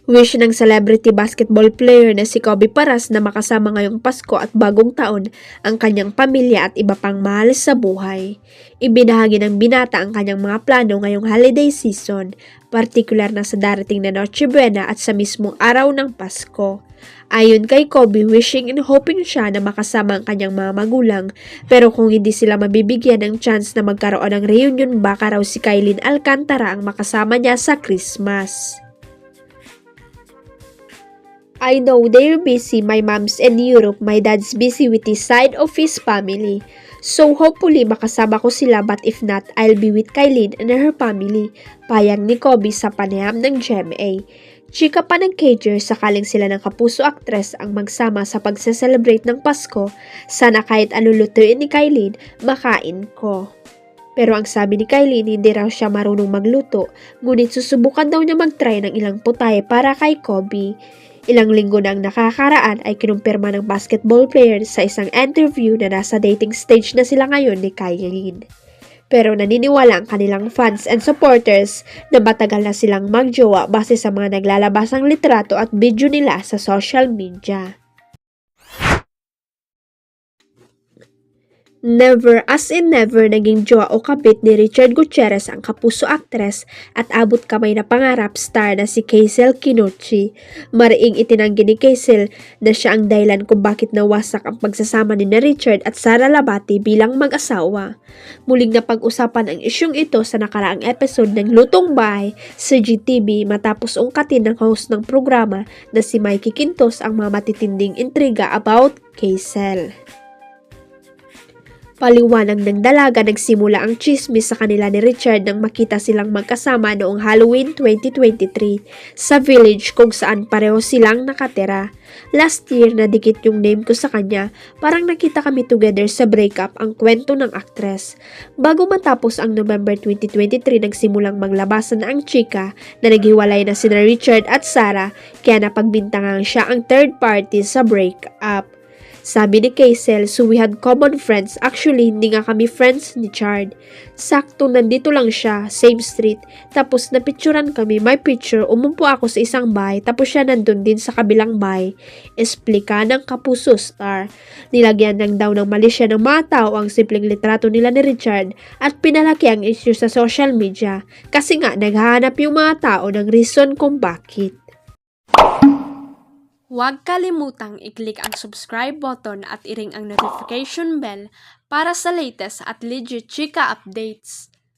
Wish ng celebrity basketball player na si Kobe Paras na makasama ngayong Pasko at Bagong Taon ang kanyang pamilya at iba pang mahal sa buhay. Ibinahagi ng binata ang kanyang mga plano ngayong holiday season, partikular na sa darating na Noche Buena at sa mismong araw ng Pasko. Ayon kay Kobe, wishing and hoping siya na makasama ang kanyang mga magulang, pero kung hindi sila mabibigyan ng chance na magkaroon ng reunion, baka raw si Kylene Alcantara ang makasama niya sa Christmas. I know they're busy, my mom's in Europe, my dad's busy with his side of his family. So hopefully makasama ko sila, but if not, I'll be with Kylene and her family. Payag ni Kobe sa panayam ng GMA. Chika pa ng Cager sakaling sila ng kapuso aktres ang magsama sa pagse-celebrate ng Pasko. Sana kahit ano lutuin ni Kylene, makain ko. Pero ang sabi ni Kylene, hindi raw siya marunong magluto, ngunit susubukan daw niya mag-try ng ilang putahe para kay Kobe. Ilang linggo na ang nakakaraan ay kinumpirma ng basketball player sa isang interview na nasa dating stage na sila ngayon ni Kylene. Pero naniniwala ang kanilang fans and supporters na matagal na silang magjowa base sa mga naglalabasang litrato at video nila sa social media. Never as in never naging jowa o kabit ni Richard Gutierrez ang kapuso aktres at abot kamay na pangarap star na si Kaysel Kinuchi. Mariing itinanggi ni Kaysel na siya ang dahilan kung bakit nawasak ang pagsasama ni Richard at Sara Labati bilang mag-asawa. Muling napag-usapan ang isyong ito sa nakaraang episode ng Lutong Bahay sa GTV matapos ungkatin ng host ng programa na si Mikey Quintos ang mga matitinding intriga about Kaysel. Paliwanag ng dalaga, nagsimula ang chismis sa kanila ni Richard nang makita silang magkasama noong Halloween 2023 sa village kung saan pareho silang nakatira. Last year, nadikit yung name ko sa kanya, parang nakita kami together sa breakup, ang kwento ng aktres. Bago matapos ang November 2023, nagsimulang maglabasan na ang chika na naghiwalay na sina Richard at Sara, kaya napagbintangan siya ang third party sa breakup. Sabi ni Kaysel, so we had common friends. Actually, hindi nga kami friends ni Chard. Sakto, nandito lang siya, same street. Tapos napicturan kami, may picture, umumpo ako sa isang bahay, tapos siya nandun din sa kabilang bahay. Esplika ng kapuso star. Nilagyan lang daw ng mali siya ng mga tao ang simpleng litrato nila ni Richard at pinalaki ang issue sa social media. Kasi nga, naghahanap yung mga tao ng reason kung bakit. Huwag kalimutang i-click ang subscribe button at i-ring ang notification bell para sa latest at legit chika updates.